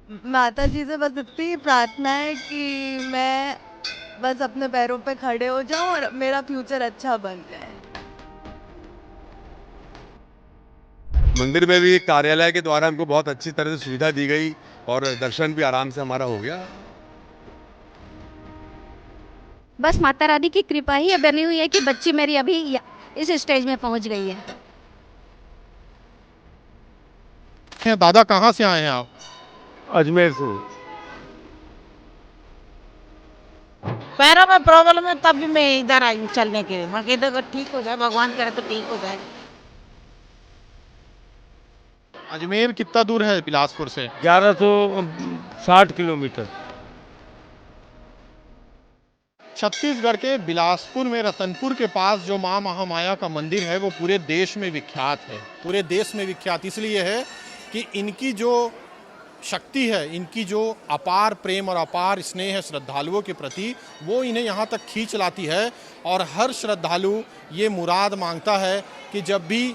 माता जी से बस इतनी प्रार्थना है कि मैं बस अपने पैरों पे खड़े हो जाऊं और मेरा फ्यूचर अच्छा बन जाए। मंदिर में भी कार्यालय के द्वारा हमको बहुत अच्छी तरह से सुविधा दी गई और दर्शन भी आराम से हमारा हो गया। बस माता रानी की कृपा ही बनी हुई है कि बच्ची मेरी अभी इस स्टेज में पहुंच गई है। दादा कहाँ से आए हैं आप? अजमेर से। पैरों में प्रॉब्लम है तब भी मैं इधर आई हूँ चलने के लिए। मैं कहता अगर ठीक हो जाए, भगवान करे तो ठीक हो जाए। अजमेर कितना दूर है बिलासपुर से? 1160 किलोमीटर। छत्तीसगढ़ के बिलासपुर में रतनपुर के पास जो माँ महामाया का मंदिर है वो पूरे देश में विख्यात है। पूरे देश में विख्यात इसलिए है कि इनकी जो शक्ति है, इनकी जो अपार प्रेम और अपार स्नेह है श्रद्धालुओं के प्रति, वो इन्हें यहाँ तक खींच लाती है। और हर श्रद्धालु ये मुराद मांगता है कि जब भी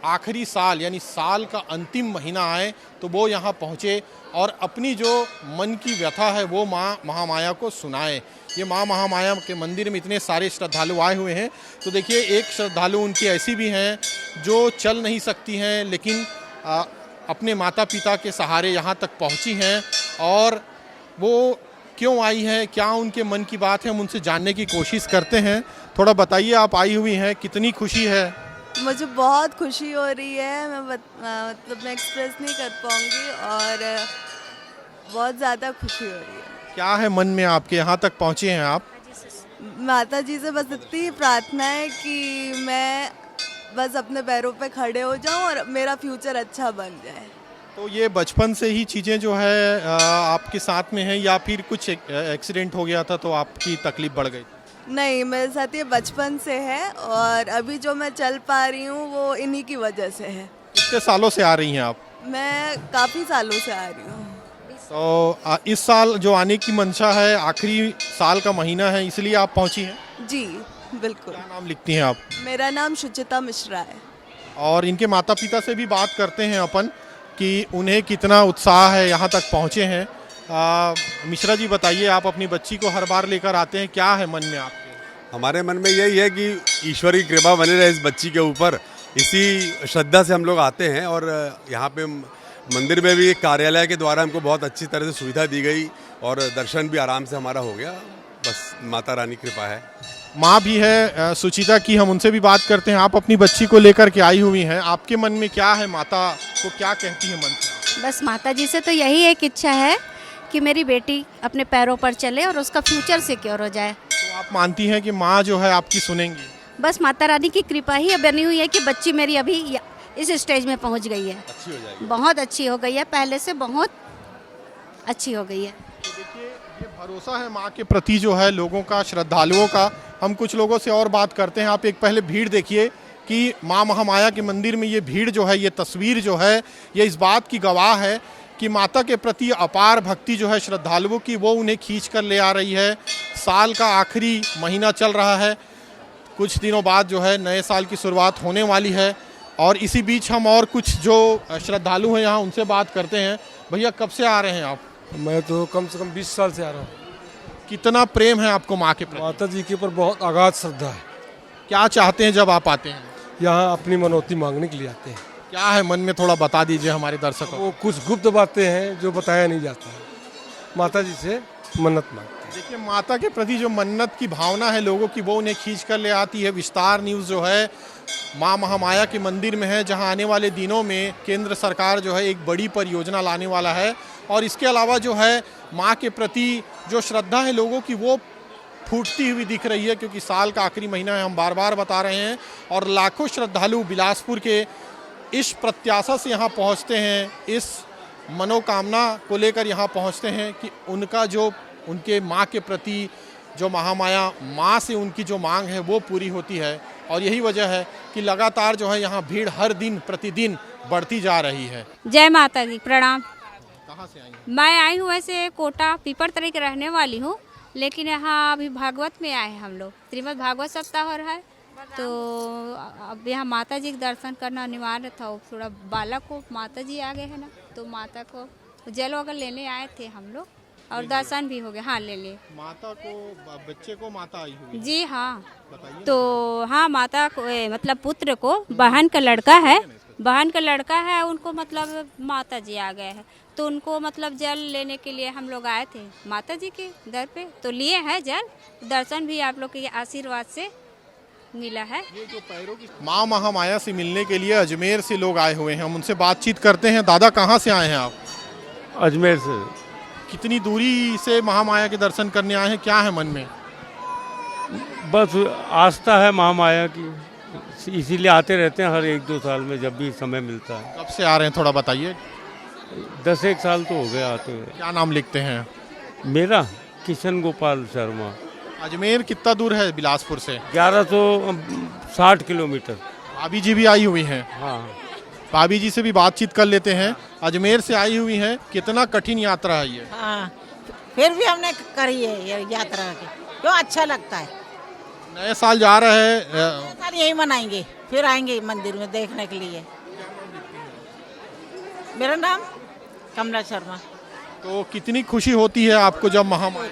आखिरी साल यानी साल का अंतिम महीना आए तो वो यहाँ पहुँचे और अपनी जो मन की व्यथा है वो माँ महामाया को सुनाए। ये माँ महामाया के मंदिर में इतने सारे श्रद्धालु आए हुए हैं। तो देखिए, एक श्रद्धालु उनकी ऐसी भी हैं जो चल नहीं सकती हैं, लेकिन अपने माता पिता के सहारे यहाँ तक पहुँची हैं। और वो क्यों आई है, क्या उनके मन की बात है, हम उनसे जानने की कोशिश करते हैं। थोड़ा बताइए, आप आई हुई हैं, कितनी खुशी है? मुझे बहुत खुशी हो रही है। मतलब मैं एक्सप्रेस नहीं कर पाऊंगी और बहुत ज़्यादा खुशी हो रही है। क्या है मन में आपके, यहाँ तक पहुँचे हैं आप? माता जी से बस इतनी प्रार्थना है कि मैं बस अपने पैरों पे खड़े हो जाऊं और मेरा फ्यूचर अच्छा बन जाए। तो ये बचपन से ही चीज़ें जो है आपके साथ में हैं या फिर कुछ एक्सीडेंट हो गया था तो आपकी तकलीफ बढ़ गई? नहीं, मेरे साथ ये बचपन से है और अभी जो मैं चल पा रही हूँ वो इन्हीं की वजह से है। कितने सालों से आ रही हैं आप? मैं काफ़ी सालों से आ रही हूँ। तो इस साल जो आने की मंशा है, आखिरी साल का महीना है, इसलिए आप पहुंची हैं? जी बिल्कुल। क्या नाम लिखती हैं आप? मेरा नाम शुचिता मिश्रा है। और इनके माता पिता से भी बात करते हैं अपन कि उन्हें कितना उत्साह है, यहाँ तक पहुँचे हैं। मिश्रा जी बताइए, आप अपनी बच्ची को हर बार लेकर आते हैं, क्या है मन में आपके? हमारे मन में यही है कि ईश्वर की कृपा बनी रहे इस बच्ची के ऊपर। इसी श्रद्धा से हम लोग आते हैं और यहाँ पे मंदिर में भी कार्यालय के द्वारा हमको बहुत अच्छी तरह से सुविधा दी गई और दर्शन भी आराम से हमारा हो गया। बस माता रानी कृपा है। माँ भी है सुचिता की, हम उनसे भी बात करते हैं। आप अपनी बच्ची को लेकर के आई हुई हैं, आपके मन में क्या है, माता को क्या कहती है मन से? बस माता जी से तो यही एक इच्छा है कि मेरी बेटी अपने पैरों पर चले और उसका फ्यूचर सिक्योर हो जाए। तो आप मानती हैं कि माँ जो है आपकी सुनेंगी? बस माता रानी की कृपा ही बनी हुई है कि बच्ची मेरी अभी इस स्टेज में पहुंच गई है। अच्छी हो जाएगी। बहुत अच्छी हो गई है, पहले से बहुत अच्छी हो गई है। तो देखिए, ये भरोसा है माँ के प्रति जो है लोगों का, श्रद्धालुओं का। हम कुछ लोगों से और बात करते हैं। आप एक पहले भीड़ देखिए कि माँ महामाया के मंदिर में ये भीड़ जो है, ये तस्वीर जो है, ये इस बात की गवाह है कि माता के प्रति अपार भक्ति जो है श्रद्धालुओं की, वो उन्हें खींच कर ले आ रही है। साल का आखिरी महीना चल रहा है, कुछ दिनों बाद जो है नए साल की शुरुआत होने वाली है। और इसी बीच हम और कुछ जो श्रद्धालु हैं यहाँ, उनसे बात करते हैं। भैया, कब से आ रहे हैं आप? मैं तो कम से कम 20 साल से आ रहा हूँ। कितना प्रेम है आपको माँ के प्रति? माता जी के ऊपर बहुत अगाध श्रद्धा है। क्या चाहते हैं जब आप आते हैं? यहाँ अपनी मनौती मांगने के लिए आते हैं। क्या है मन में, थोड़ा बता दीजिए हमारे दर्शकों को। वो कुछ गुप्त बातें हैं जो बताया नहीं जाता है। माता जी से मन्नत मांगते हैं। देखिए, माता के प्रति जो मन्नत की भावना है लोगों की, वो उन्हें खींच कर ले आती है। विस्तार न्यूज़ जो है माँ महामाया के मंदिर में है, जहाँ आने वाले दिनों में केंद्र सरकार जो है एक बड़ी परियोजना लाने वाला है। और इसके अलावा जो है माँ के प्रति जो श्रद्धा है लोगों की, वो फूटती हुई दिख रही है, क्योंकि साल का आखिरी महीना है, हम बार बार बता रहे हैं। और लाखों श्रद्धालु बिलासपुर के इस प्रत्याशा से यहाँ पहुँचते हैं, इस मनोकामना को लेकर यहाँ पहुँचते हैं कि उनका जो, उनके माँ के प्रति जो महामाया माँ से उनकी जो मांग है वो पूरी होती है। और यही वजह है कि लगातार जो है यहाँ भीड़ हर दिन प्रतिदिन बढ़ती जा रही है। जय माता दी, प्रणाम। कहाँ से आई हैं? मैं आई हूँ वैसे कोटा पीपर तरी के रहने वाली हूँ, लेकिन यहाँ अभी भागवत में आए हैं हम लोग। श्रीमद् भागवत सप्ताह हो रहा है, तो अब यहाँ माता जी के दर्शन करना अनिवार्य था। थोड़ा बालक को माता जी आ गए हैं ना, तो माता को तो जल वगैरह लेने आए थे हम लोग और दर्शन भी हो गया। हाँ ले लिए। माता को बच्चे को माता आई हुई है। जी हाँ। बताइए। तो हाँ माता को मतलब पुत्र को बहन का लड़का है, बहन का लड़का है, उनको मतलब माता जी आ गए हैं तो उनको मतलब जल लेने के लिए हम लोग आए थे माता जी के दर पे, तो लिए हैं जल। दर्शन भी आप लोग के आशीर्वाद से मिला है। ये जो पैरों की माँ महामाया से मिलने के लिए अजमेर से लोग आए हुए हैं, हम उनसे बातचीत करते हैं। दादा कहाँ से आए हैं आप? अजमेर से। कितनी दूरी से महामाया के दर्शन करने आए हैं, क्या है मन में? बस आस्था है महामाया की, इसीलिए आते रहते हैं हर 1-2 साल में जब भी समय मिलता है। कब से आ रहे हैं थोड़ा बताइए। 10-1 साल तो हो गए आते हुए। क्या नाम लिखते हैं? मेरा किशन गोपाल शर्मा। अजमेर कितना दूर है बिलासपुर से? 1160 किलोमीटर। भाभी जी भी आई हुई हैं, हाँ। भाभी जी से भी बातचीत कर लेते हैं। अजमेर से आई हुई हैं, कितना कठिन यात्रा है ये? हाँ, फिर भी हमने करी है ये यात्रा की, तो अच्छा लगता है। नए साल जा रहे हैं, साल यही मनाएंगे, फिर आएंगे मंदिर में देखने के लिए। मेरा नाम कमला शर्मा। तो कितनी खुशी होती है आपको जब महामाया?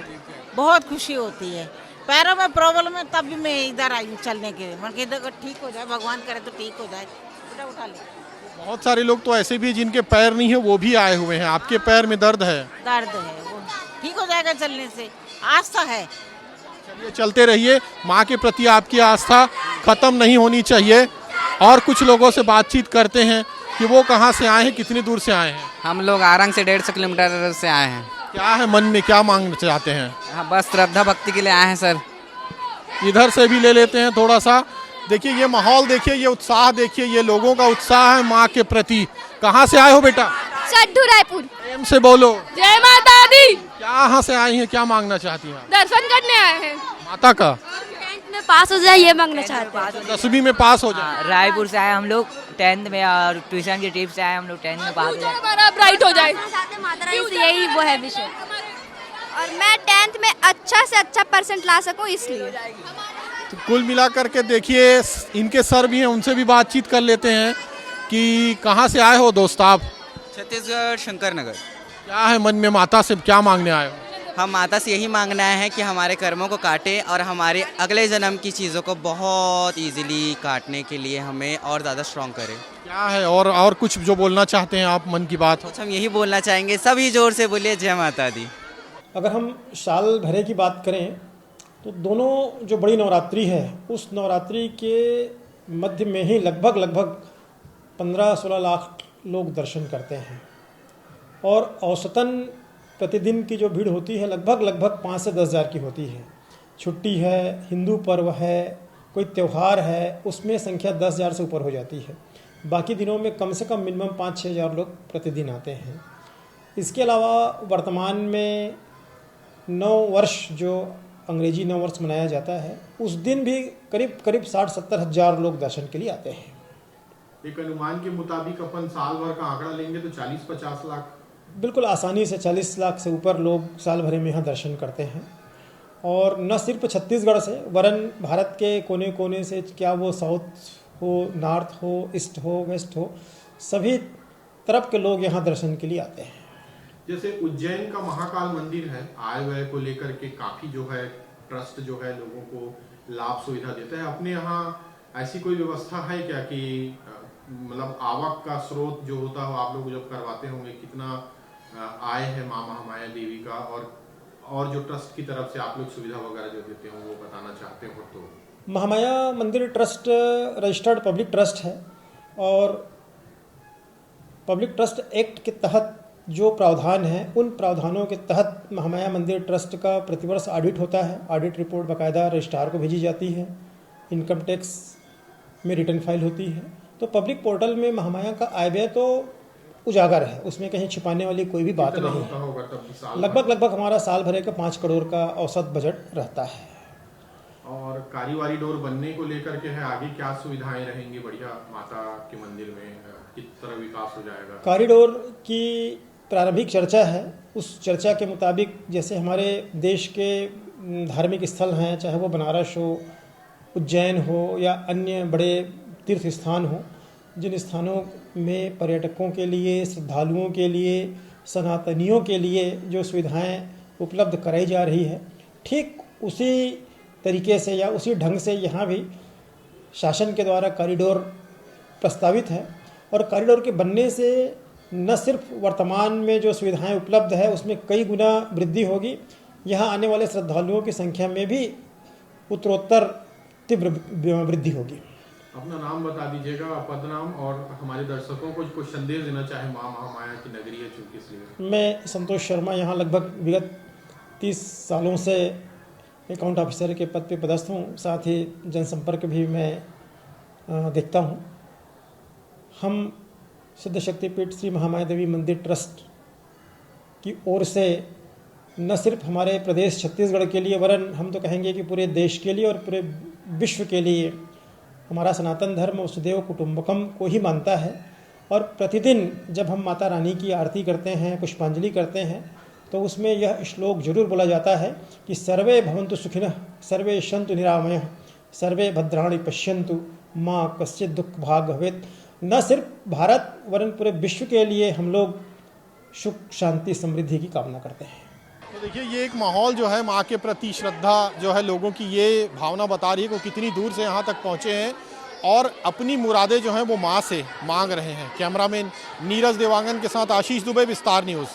बहुत खुशी होती है। पैरों में प्रॉब्लम है तब भी मैं इधर आई हूँ चलने के लिए। मैं इधर ठीक हो जाए, भगवान करे तो ठीक हो जाए। बेटा उठा ले। बहुत सारे लोग तो ऐसे भी हैं जिनके पैर नहीं है, वो भी आए हुए हैं। आपके पैर में दर्द है? दर्द है, वो ठीक हो जाएगा चलने से, आस्था है। चलिए चलते रहिए, माँ के प्रति आपकी आस्था खत्म नहीं होनी चाहिए। और कुछ लोगों से बातचीत करते हैं कि वो कहाँ से आए हैं, कितनी दूर से आए हैं। हम लोग आरंग से 150 किलोमीटर से आए हैं। क्या है मन में, क्या मांगना चाहते हैं? हाँ, बस श्रद्धा भक्ति के लिए आए हैं सर। इधर से भी ले लेते हैं थोड़ा सा। देखिए ये माहौल देखिए, ये उत्साह देखिए, ये लोगों का उत्साह है माँ के प्रति। कहाँ से आए हो बेटा? सड्डू रायपुर। प्रेम से बोलो। जय माता दी। कहाँ से आई हैं, क्या मांगना चाहती हैं? दर्शन करने आए हैं। माता का 10th में पास हो जाए ये मांगना चाहते हैं। 10वीं में पास हो जाए। रायपुर से आए हम लोग 10th में, और ट्यूशन की ट्रिप से आए हम लोग 10th में पास हो जाए। हमारा ब्राइट हो जाए। माता रानी से यही वो है विषय, और मैं 10th में अच्छा से अच्छा % ला सकूं इसलिए। तो कुल मिला करके देखिए, इनके सर भी हैं, उनसे भी बातचीत कर लेते हैं कि कहाँ से आए हो दोस्त आप? छत्तीसगढ़ शंकर नगर। क्या है मन में, माता से क्या मांगने आए हो? हम माता से यही मांगना है कि हमारे कर्मों को काटे और हमारे अगले जन्म की चीज़ों को बहुत इजीली काटने के लिए हमें और ज़्यादा स्ट्रॉन्ग करे। क्या है और कुछ जो बोलना चाहते हैं आप, मन की बात हो? हम यही बोलना चाहेंगे, सभी जोर से बोलिए जय माता दी। अगर हम साल भरे की बात करें तो दोनों जो बड़ी नवरात्रि है, उस नवरात्रि के मध्य में ही लगभग 15-16 लाख लोग दर्शन करते हैं। और औसतन प्रतिदिन की जो भीड़ होती है लगभग 5 से 10 हज़ार की होती है। छुट्टी है, हिंदू पर्व है, कोई त्यौहार है, उसमें संख्या 10 हज़ार से ऊपर हो जाती है। बाकी दिनों में कम से कम मिनिमम 5-6 हज़ार लोग प्रतिदिन आते हैं। इसके अलावा वर्तमान में नव वर्ष जो अंग्रेजी नव वर्ष मनाया जाता है, उस दिन भी करीब 60-70 हज़ार लोग दर्शन के लिए आते हैं। एक अनुमान के मुताबिक अपन साल भर का आंकड़ा लेंगे तो 40-50 लाख बिल्कुल आसानी से 40 लाख से ऊपर लोग साल भर में यहाँ दर्शन करते हैं। और न सिर्फ छत्तीसगढ़ से, वरन भारत के कोने कोने से, क्या वो साउथ हो, नॉर्थ हो, ईस्ट हो, वेस्ट हो, सभी तरफ के लोग यहाँ दर्शन के लिए आते हैं। जैसे उज्जैन का महाकाल मंदिर है, आय व्यय को लेकर के काफी जो है ट्रस्ट जो है लोगों को लाभ सुविधा देता है। अपने यहाँ ऐसी कोई व्यवस्था है क्या कि मतलब आवक का स्रोत जो होता हो, आप लोग जब करवाते होंगे, कितना आय है माँ महामाया देवी का, और जो ट्रस्ट की तरफ से आप लोग सुविधा वगैरह जो देते हो वो बताना चाहते हो तो? महामाया मंदिर ट्रस्ट रजिस्टर्ड पब्लिक ट्रस्ट है और पब्लिक ट्रस्ट एक्ट के तहत जो प्रावधान है, उन प्रावधानों के तहत महामाया मंदिर ट्रस्ट का प्रतिवर्ष ऑडिट होता है। ऑडिट रिपोर्ट बाकायदा रजिस्ट्रार को भेजी जाती है, इनकम टैक्स में रिटर्न फाइल होती है। तो पब्लिक पोर्टल में महामाया का आय व्यय तो उजागर है, उसमें कहीं छिपाने वाली कोई भी बात नहीं है। लगभग हमारा साल भरे का 5 करोड़ का औसत बजट रहता है। और कारीवारी डोर बनने को लेकर के है, आगे क्या सुविधाएं रहेंगी बढ़िया माता के मंदिर में, किस तरह विकास हो जाएगा? कॉरिडोर की प्रारंभिक चर्चा है। उस चर्चा के मुताबिक जैसे हमारे देश के धार्मिक स्थल हैं, चाहे वो बनारस हो, उज्जैन हो या अन्य बड़े तीर्थ स्थान हो, जिन स्थानों में पर्यटकों के लिए, श्रद्धालुओं के लिए सनातनियों के लिए जो सुविधाएं उपलब्ध कराई जा रही है, ठीक उसी तरीके से या उसी ढंग से यहाँ भी शासन के द्वारा कॉरिडोर प्रस्तावित है। और कॉरिडोर के बनने से न सिर्फ वर्तमान में जो सुविधाएं उपलब्ध है उसमें कई गुना वृद्धि होगी, यहाँ आने वाले श्रद्धालुओं की संख्या में भी उत्तरोत्तर तीव्र वृद्धि होगी। अपना नाम बता दीजिएगा, पदनाम, और हमारे दर्शकों को कुछ संदेश देना चाहे माँ महामाया की नगरी है चूँकि, इसलिए। मैं संतोष शर्मा यहाँ लगभग विगत 30 सालों से अकाउंट ऑफिसर के पद पे पदस्थ हूँ, साथ ही जनसंपर्क भी मैं देखता हूँ। हम सिद्ध शक्तिपीठ श्री महामाया देवी मंदिर ट्रस्ट की ओर से न सिर्फ हमारे प्रदेश छत्तीसगढ़ के लिए, वरन हम तो कहेंगे कि पूरे देश के लिए और पूरे विश्व के लिए हमारा सनातन धर्म वसुदेव कुटुंबकम को ही मानता है। और प्रतिदिन जब हम माता रानी की आरती करते हैं, पुष्पांजलि करते हैं, तो उसमें यह श्लोक जरूर बोला जाता है कि सर्वे भवन्तु सुखिनः, सर्वे सन्तु निरामयः, सर्वे भद्राणि पश्यन्तु, माँ कश्चित् दुख भाग भवेत्। न सिर्फ भारत वरन पूरे विश्व के लिए हम लोग सुख शांति समृद्धि की कामना करते हैं। तो देखिए, ये एक माहौल जो है माँ के प्रति श्रद्धा जो है लोगों की, ये भावना बता रही है कि कितनी दूर से यहाँ तक पहुँचे हैं और अपनी मुरादें जो हैं वो माँ से मांग रहे हैं। कैमरामैन नीरज देवांगन के साथ आशीष दुबे, विस्तार न्यूज़।